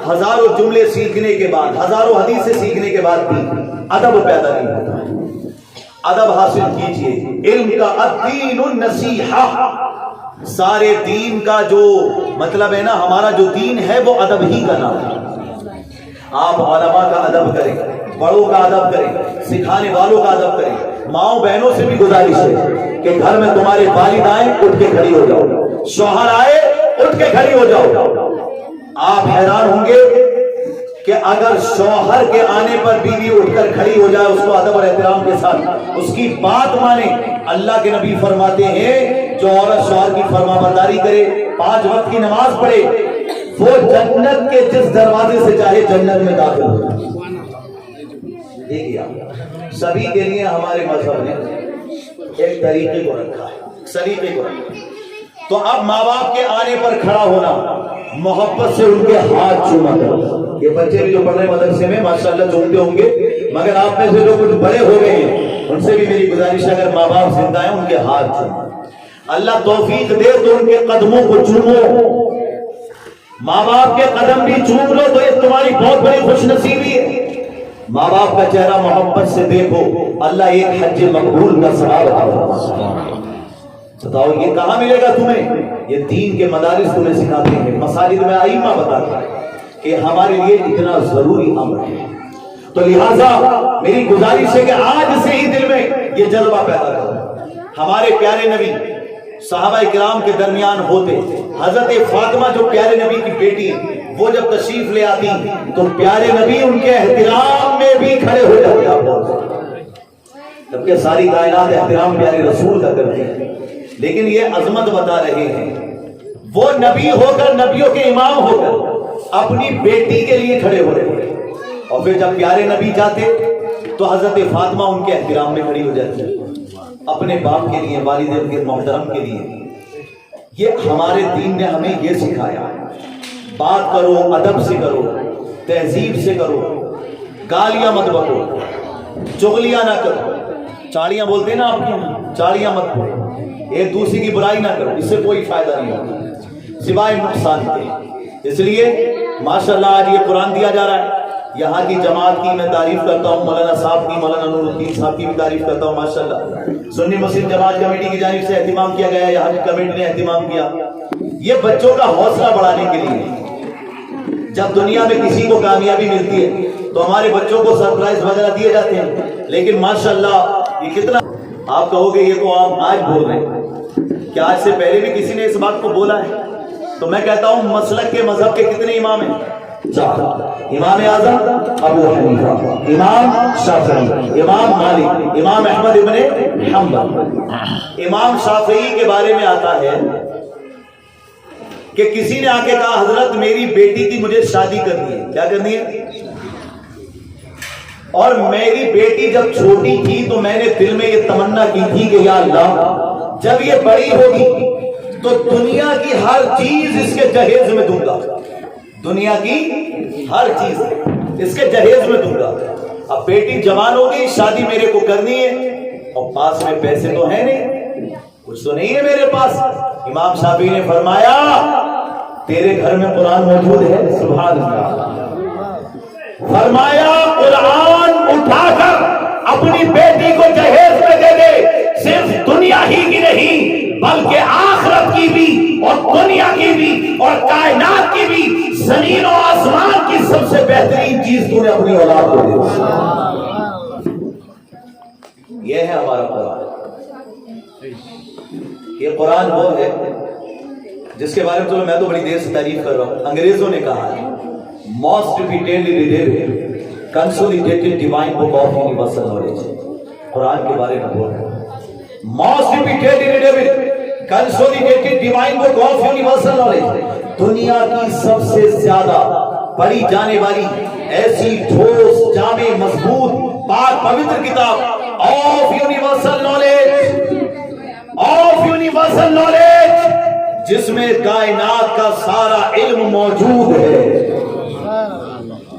ہزاروں جملے سیکھنے کے بعد، ہزاروں حدیثیں سیکھنے کے بعد بھی ادب پیدا نہیں ہوتا ہے۔ ادب حاصل کیجئے، علم کا الدین النصیحہ، سارے دین کا جو مطلب ہے نا، ہمارا جو دین ہے وہ ادب ہی کا نام ہے۔ آپ علماء کا ادب کریں، بڑوں کا ادب کریں، سکھانے والوں کا ادب کریں۔ ماؤں بہنوں سے بھی گزارش ہے کہ گھر میں تمہارے والد آئے اٹھ کے کھڑی ہو جاؤ، شوہر آئے اٹھ کے کھڑی ہو جاؤ۔ آپ حیران ہوں گے کہ اگر شوہر کے آنے پر بیوی اٹھ کر کھڑی ہو جائے، اس کو ادب اور احترام کے ساتھ اس کی بات مانے۔ اللہ کے نبی فرماتے ہیں جو عورت شوہر کی فرما برداری کرے، 5 وقت کی نماز پڑھے، وہ جنت کے جس دروازے سے چاہے جنت میں داخل ہو جائے۔ دیکھیے سبھی کے لیے ہمارے مذہب نے ایک طریقے کو رکھا ہے، سلیقے کو رکھا ہے۔ تو اب ماں باپ کے آنے پر کھڑا ہونا، محبت سے ان کے ہاتھ چوما کرو۔ یہ بچے بھی جو پڑھ رہے مدرسے میں ماشاءاللہ چومتے ہوں گے، مگر آپ میں سے جو کچھ بڑے ہو گئے ہیں ان سے بھی میری گزارش ہے، اگر ماں باپ زندہ ہیں ان کے ہاتھ چومو۔ اللہ توفیق دے تو ان کے قدموں کو چومو، ماں باپ کے قدم بھی چوم لو تو یہ تمہاری بہت بڑی خوش نصیبی ہے۔ ماں باپ کا چہرہ محبت سے دیکھو، اللہ ایک حج مقبول کا ثواب عطا۔ بتاؤ یہ کہاں ملے گا تمہیں؟ یہ دین کے مدارس تمہیں سکھاتے ہیں، مساجد میں ائمہ بتاتے ہیں کہ ہمارے لیے اتنا ضروری امر ہے۔ تو لہٰذا میری گزارش ہے کہ آج سے ہی دل میں یہ جذبہ پیدا کرو۔ ہمارے پیارے نبی صحابہ کرام کے درمیان ہوتے، حضرت فاطمہ جو پیارے نبی کی بیٹی، وہ جب تشریف لے آتی تو پیارے نبی ان کے احترام میں بھی کھڑے ہو جاتے۔ آپ جبکہ ساری کائنات احترام پیارے رسول کا کرتی ہے، لیکن یہ عظمت بتا رہے ہیں وہ نبی ہو کر، نبیوں کے امام ہو کر اپنی بیٹی کے لیے کھڑے ہو رہے ہیں۔ اور پھر جب پیارے نبی جاتے تو حضرت فاطمہ ان کے احترام میں کھڑی ہو جاتی ہے، اپنے باپ کے لیے، والدین کے محترم کے لیے۔ یہ ہمارے دین نے ہمیں یہ سکھایا، بات کرو ادب سے کرو، تہذیب سے کرو، گالیاں مت بکو، چغلیاں نہ کرو، چاڑیاں بولتے ہیں نا آپ کی، چاڑیاں مت بولو، ایک دوسرے کی برائی نہ کرو، اس سے کوئی فائدہ نہیں ہوتا سوائے نقصان کے۔ اس لیے ماشاءاللہ آج یہ قرآن دیا جا رہا ہے، یہاں کی جماعت کی میں تعریف کرتا ہوں، مولانا صاحب کی، مولانا نور الدین صاحب کی بھی تعریف کرتا ہوں ماشاءاللہ۔ سنی مسلم جماعت کمیٹی کی جانب سے اہتمام کیا گیا ہے، یہاں کی کمیٹی نے اہتمام کیا، یہ بچوں کا حوصلہ بڑھانے کے لیے۔ جب دنیا میں کسی کو کامیابی ملتی ہے تو ہمارے بچوں کو سرپرائز وغیرہ دیے جاتے ہیں، لیکن ماشاءاللہ یہ کتنا، آپ کہو گے یہ تو آپ آج بول رہے ہیں، کیا آج سے پہلے بھی کسی نے اس بات کو بولا ہے؟ تو میں کہتا ہوں مسلک کے مذہب کے کتنے امام ہیں؟ 4۔ امام اعظم ابو حنیفہ، امام شافعی، امام مالک، امام احمد ابن حنبل۔ امام شافعی کے بارے میں آتا ہے کہ کسی نے آ کے کہا حضرت میری بیٹی کی مجھے شادی کرنی ہے۔ کیا کرنی ہے؟ اور میری بیٹی جب چھوٹی تھی تو میں نے دل میں یہ تمنا کی تھی کہ یا اللہ جب یہ بڑی ہوگی تو دنیا کی ہر چیز اس کے جہیز میں دوں گا، دنیا کی ہر چیز اس کے جہیز میں دوں گا۔ اب بیٹی جوان ہوگی، شادی میرے کو کرنی ہے، اور پاس میں پیسے تو ہیں نہیں، کچھ تو نہیں ہے میرے پاس۔ امام شافعی نے فرمایا تیرے گھر میں قرآن موجود ہے، سبحان اللہ۔ فرمایا قرآن اٹھا کر اپنی بیٹی کو جہیز میں دے دے، صرف دنیا ہی کی نہیں بلکہ آخرت کی بھی، اور دنیا کی بھی، اور کائنات کی بھی، زمین و آسمان کی سب سے بہترین چیز تو نے اپنی اولاد کو دے۔ یہ ہے ہمارا قرآن. یہ قرآن وہ ہے جس کے بارے میں میں تو بڑی دیر سے تعریف کر رہا ہوں. انگریزوں نے کہا ہے most repeatedly readed consolidated divine book of universal knowledge. Quran کے بارے میں بول رہا ہوں. Most repeatedly readed consolidated divine book of universal knowledge. دنیا کی سب سے زیادہ پڑھی جانے والی ایسی ٹھوس جامع مضبوط پاک پوتر کتاب of universal knowledge, of universal knowledge, جس میں کائنات کا سارا علم موجود ہے.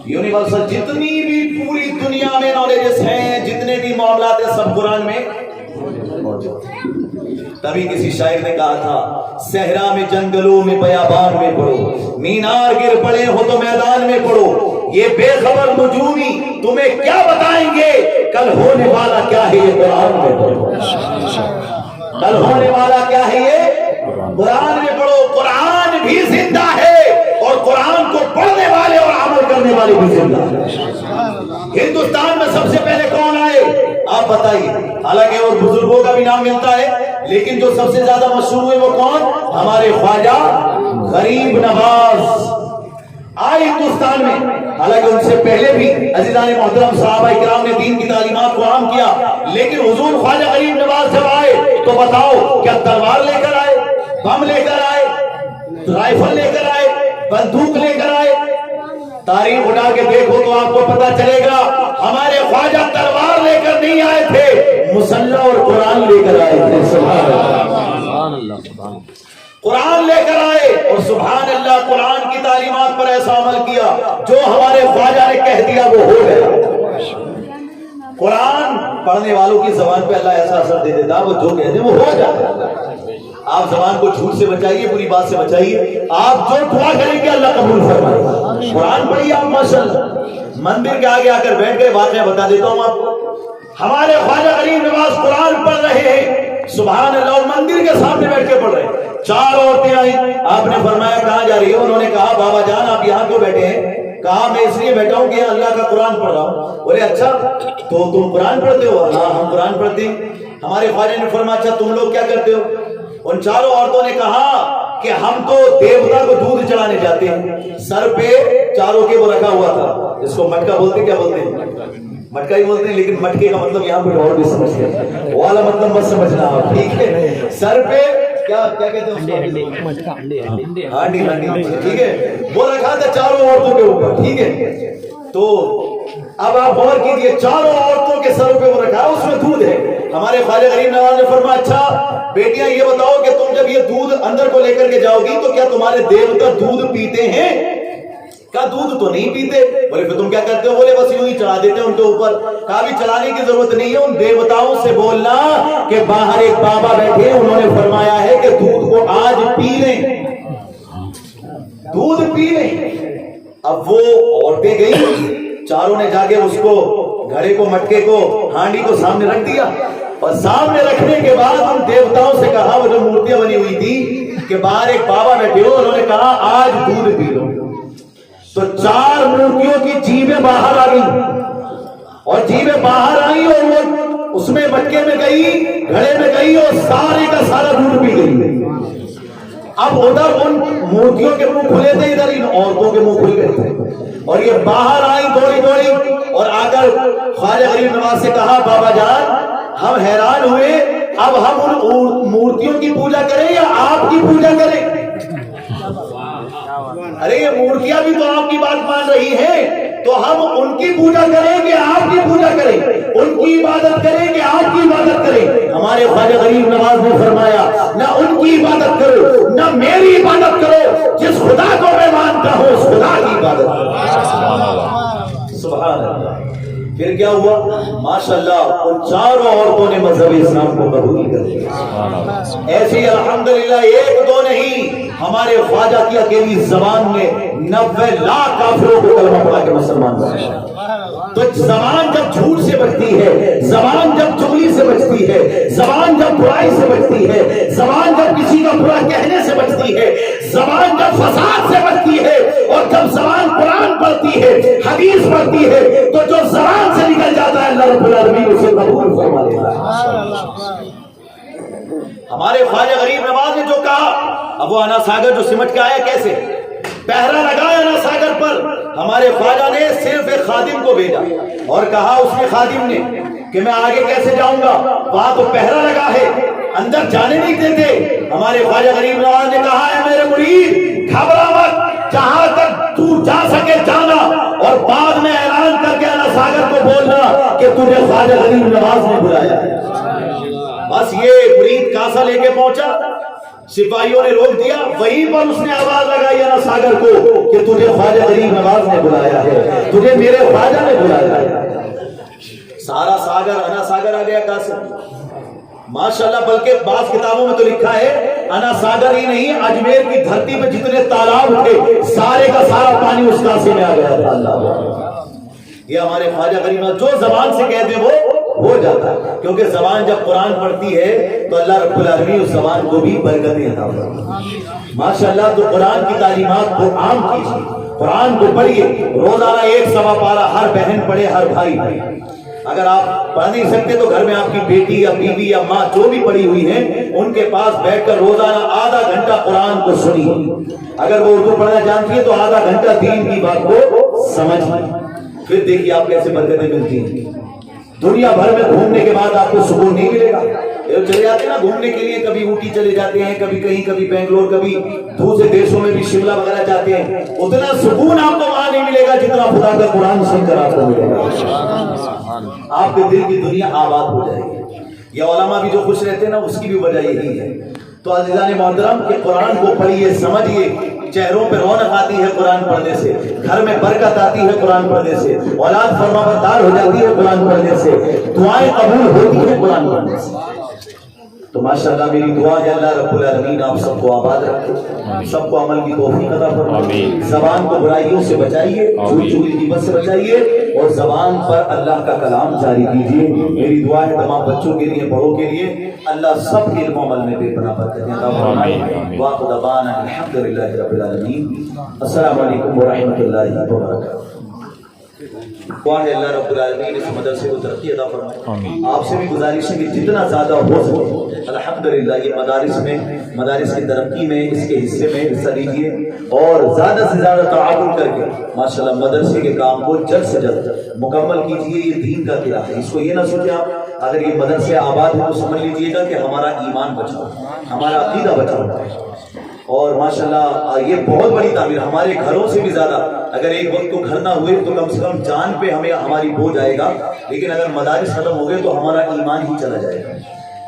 یونیورسل جتنی بھی پوری دنیا میں نالجز ہیں، جتنے بھی معاملات ہیں، سب قرآن میں موجود. تبھی کسی شاعر نے کہا تھا صحرا میں جنگلوں میں بیابان میں پڑھو، مینار گر پڑے ہو تو میدان میں پڑھو، یہ بے خبر نجومی تمہیں کیا بتائیں گے، کل ہونے والا کیا ہے یہ قرآن میں پڑھو. کل ہونے والا کیا ہے یہ قرآن میں پڑھو. قرآن بھی زندہ ہے اور قرآن کو پڑھنے والے اور عمل کرنے والے بھی زندہ ہے. ہندوستان میں سب سے پہلے کون آئے آپ بتائیے؟ حالانکہ اور بزرگوں کا بھی نام ملتا ہے، لیکن جو سب سے زیادہ مشہور ہوئے وہ کون؟ ہمارے خواجہ غریب نواز آئے ہندوستان میں. حالانکہ ان سے پہلے بھی عزیزان محترم صحابہ کرام نے دین کی تعلیمات کو عام کیا، لیکن حضور خواجہ غریب نواز جب آئے تو بتاؤ کیا تلوار لے کر آئے، بم لے کر آئے، رائفل لے کر آئے، بندوق لے کر آئے؟ تاریخ اٹھا کے دیکھو تو آپ کو پتا چلے گا ہمارے خواجہ تلوار لے کر نہیں آئے تھے، مسلح اور قرآن لے کر آئے تھے. سبحان اللہ. قرآن لے کر آئے اور سبحان اللہ قرآن کی تعلیمات پر ایسا عمل کیا جو ہمارے خواجہ نے کہہ دیا وہ ہو گیا. قرآن پڑھنے والوں کی زبان پہ اللہ ایسا اثر دے دیتا وہ جو کہتے ہیں وہ ہو جاتا. آپ زبان کو جھوٹ سے بچائیے، بری بات سے بچائیے. آپ جو دعا کریں گے اللہ قبول فرمائے. قرآن پڑھیے آپ ماشاءاللہ. مندر کے آگے آ کر بیٹھ گئے، واقعہ بتا دیتا ہوں آپ کو. ہمارے خواجہ غریب نواز قرآن پڑھ رہے ہیں سبحان اللہ، اور مندر کے سامنے بیٹھ کے پڑھ رہے ہیں. 4 عورتیں آئیں. آپ نے فرمایا کہاں جا رہی ہو؟ انہوں نے کہا بابا جان آپ یہاں کیوں بیٹھے ہیں؟ کہا میں اس لیے بیٹھا ہوں کہ اللہ کا قرآن پڑھ رہا ہوں. بولے اچھا تو تم قرآن پڑھتے ہو؟ ہاں ہم قرآن پڑھتے ہیں. ہمارے خواجہ نے فرمایا اچھا تم لوگ کیا کرتے ہو؟ ان 4 عورتوں نے کہا کہ ہم تو دیوتا کو دودھ چڑھانے جاتے ہیں. سر پہ چاروں کے وہ رکھا ہوا تھا، اس کو مٹکا بولتے. کیا بولتے ہیں؟ مٹکا ہی بولتے ہیں، لیکن مٹکے کا مطلب یہاں پہ اور بھی سمجھتے ہیں، وہ والا مطلب مت سمجھنا آپ، ٹھیک ہے؟ سر پہ کیا کہتے ہیں؟ ہانڈی. ٹھیک ہے، وہ رکھا تھا 4 عورتوں کے اوپر. ٹھیک ہے، تو اب آپ غور کیجیے 4 عورتوں کے سر پہ وہ رکھا ہے، اس میں دودھ ہے. ہمارے خواجہ غریب نواز نے فرمایا اچھا بیٹیاں یہ بتاؤ کہ تم جب یہ دودھ اندر کو لے کر کے جاؤ گی تو کیا تمہارے دیوتا دودھ پیتے ہیں؟ کہا دودھ تو نہیں پیتے. بولے پھر تم کیا کرتے ہو؟ بولے بس یوں ہی چڑھا دیتے ہیں ان کے اوپر. کہا بھی چلانے کی ضرورت نہیں ہے، ان دیوتاؤں سے بولنا کہ باہر ایک بابا بیٹھے انہوں نے فرمایا ہے کہ دودھ کو آج پی لیں، دودھ پی لیں. اب وہ عورتیں گئی، 4 نے جا کے اس کو گھڑے کو مٹکے کو ہانڈی کو سامنے رکھ دیا، اور سامنے رکھنے کے بعد ان دیوتاؤں سے کہا وہ جو مورتیاں بنی ہوئی تھی کہ باہر ایک بابا بیٹھے ہو، انہوں نے کہا آج دودھ پی لو. تو 4 مورتیوں کی جیبیں باہر آ گئی، اور جیبیں باہر آئی اور وہ اس میں مٹکے میں گئی، گھڑے میں گئی اور سارے کا سارا دودھ پی گئی. اب ادھر ان مورتیوں کے منہ کھلے تھے، ادھر ان عورتوں کے منہ کھل گئے تھے، اور یہ باہر آئی دوڑی دوڑی اور آ کر خواجہ غریب نواز سے کہا بابا جان ہم حیران ہوئے، اب ہم ان مورتیوں کی پوجا کریں یا آپ کی پوجا کریں؟ ارے یہ مورتیاں بھی تو آپ کی بات مان رہی ہیں، تو ہم ان کی پوجا کریں کہ آپ کی پوجا کریں؟ ان کی عبادت کریں کہ آپ کی عبادت کریں؟ ہمارے خواجہ غریب نواز نے فرمایا نہ ان کی عبادت کرو نہ میری عبادت کرو، جس خدا کو میں مانتا ہوں اس خدا کی عبادت کرو. سبحان اللہ. پھر کیا ہوا؟ ماشاءاللہ ان 4 عورتوں نے مذہب اسلام کو قبول کر لیا. ایسی الحمدللہ 1-2 نہیں، ہمارے خواجہ کی اکیلی زبان میں 90 لاکھ کافروں کو کلمہ پڑھا کے مسلمان بنائے. تو زبان جب جھوٹ سے بچتی ہے، زبان جب چغلی سے بچتی ہے، زبان جب برائی سے بچتی ہے، زبان جب کسی کا برا کہنے سے بچتی ہے، زبان جب فساد سے بچتی ہے، اور جب زبان قرآن پڑھتی ہے، حدیث پڑھتی ہے، تو جو زبان سے نکل جاتا ہے اللہ رب العالمین اسے قبول فرما لیتا ہے. ہمارے خواجہ غریب نواز نے جو کہا، اب وہ انا ساگر جو سمٹ کے آیا کیسے، پہرا لگایا انا ساگر پر، ہمارے خواجہ نے صرف ایک خادم کو بھیجا اور کہا اس نے خادم نے کہ میں آگے کیسے جاؤں گا، وہاں تو پہرا لگا ہے، اندر جانے نہیں دیتے۔ ہمارے خواجہ غریب نواز نے کہا ہے میرے مرید گھبرا مت، جہاں تک تو جا سکے جانا، اور بعد میں اعلان کر کے انا ساگر کو بولنا کہ تجھے خواجہ غریب نواز نے بلایا ہے۔ بس یہ مرید کاسا لے کے پہنچا، سپاہیوں نے روک دیا، وہیں پر اس نے آواز لگائی انا ساگر کو کہ تجھے خواجہ غریب نواز نے بلایا ہے، تجھے میرے خواجہ نے بلایا ہے۔ سارا ساگر انا ساگر آ گیا کاسا، ماشاءاللہ، بلکہ بعض کتابوں میں تو لکھا ہے انا ساگر ہی نہیں، اجمیر کی دھرتی میں جتنے تالاب تھے سارے کا سارا پانی اس کاسے میں آ گیا تھا۔ اللہ، یہ ہمارے خواجہ غریب نواز جو زبان سے کہہ دے وہ ہو جاتا ہے، کیونکہ زبان جب قرآن پڑھتی ہے تو اللہ رب العالمین اس زبان کو بھی برکتیں عطا فرماتا ہے۔ ماشاءاللہ، تو قرآن کی تعلیمات کو عام کیجیے، قرآن کو پڑھیے، روزانہ 1 سوا پارہ ہر بہن پڑھے، ہر بھائی پڑھے۔ اگر آپ پڑھ نہیں سکتے تو گھر میں آپ کی بیٹی یا بیوی یا ماں جو بھی پڑھی ہوئی ہیں ان کے پاس بیٹھ کر روزانہ آدھا گھنٹہ قرآن کو سنیے۔ اگر وہ اردو پڑھنا جانتی ہے تو آدھا گھنٹہ دین کی بات کو سمجھیں، پھر دیکھیے آپ کیسے برکتیں ملتی ہیں۔ دنیا بھر میں گھومنے کے بعد آپ کو سکون نہیں ملے گا۔ چلے جاتے ہیں نا گھومنے کے لیے، کبھی اوٹی چلے جاتے ہیں، کبھی کہیں، کبھی بنگلور، کبھی دوسرے دیشوں میں بھی شملہ وغیرہ جاتے ہیں، اتنا سکون آپ کو وہاں نہیں ملے گا جتنا خدا کا قرآن سن کر آپ کو ملے گا۔ آپ کے دل کی دنیا آباد ہو جائے گی۔ یہ علماء بھی جو خوش رہتے ہیں نا، اس کی بھی وجہ یہی ہے۔ تو عزیزان محترم کہ قرآن کو پڑھیے، سمجھیے، چہروں پہ رونق آتی ہے قرآن پڑھنے سے، گھر میں برکت آتی ہے قرآن پڑھنے سے، اولاد فرمانبردار ہو جاتی ہے قرآن پڑھنے سے، دعائیں قبول ہوتی ہیں قرآن پڑھنے سے۔ تو ماشاءاللہ میری دعا ہے اللہ رب العالمین آپ سب کو آباد رکھے، سب کو عمل کی توفیق عطا فرمائے، زبان کو برائیوں سے بچائیے، جھوٹ چغلی غیبت سے بچائیے، اور زبان پر اللہ کا کلام جاری کیجیے۔ میری دعا ہے تمام بچوں کے لیے، بڑوں کے لیے، اللہ سب کے علم و عمل میں بے پناہ برکتیں عطا فرمائے۔ وآخر دعوانا الحمدللہ رب العالمین۔ السلام علیکم ورحمۃ اللہ وبرکاتہ۔ دعا ہے اللہ رب العالمین اس مدرسے کو ترقی عطا فرمائے۔ آپ سے بھی گزارش ہے کہ جتنا زیادہ ہو سکے الحمدللہ یہ مدارس میں، مدارس کی ترقی میں، اس کے حصے میں حصہ لیجیے، اور زیادہ سے زیادہ تعاون کر کے ماشاءاللہ مدرسے کے کام کو جلد سے جلد مکمل کیجیے۔ یہ دین کا قلعہ ہے، اس کو یہ نہ سوچیں آپ اگر یہ مدرسے آباد ہے تو سمجھ لیجیے گا کہ ہمارا ایمان بچا ہوا ہے، ہمارا عقیدہ بچا ہوا ہے۔ اور ماشاءاللہ یہ بہت بڑی تعمیر، ہمارے گھروں سے بھی زیادہ، اگر ایک وقت کو گھر نہ ہوئے تو کم سے کم جان پہ ہمیں ہماری بوجھ آئے گا، لیکن اگر مدارس ختم ہو گئے تو ہمارا ایمان ہی چلا جائے گا۔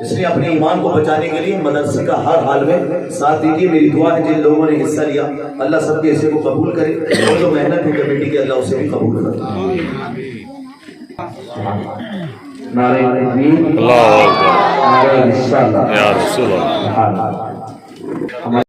اس لیے اپنے ایمان کو بچانے کے لیے مدرسے کا ہر حال میں ساتھ دیجیے۔ میری دعا ہے جن لوگوں نے حصہ لیا اللہ سب کے حصے کو قبول کرے، اور جو محنت ہے کمیٹی کی اللہ اسے بھی قبول کرے۔ نعرہ تکبیر، اللہ اکبر، نعرہ رسالت، یا رسول اللہ۔ ہمارے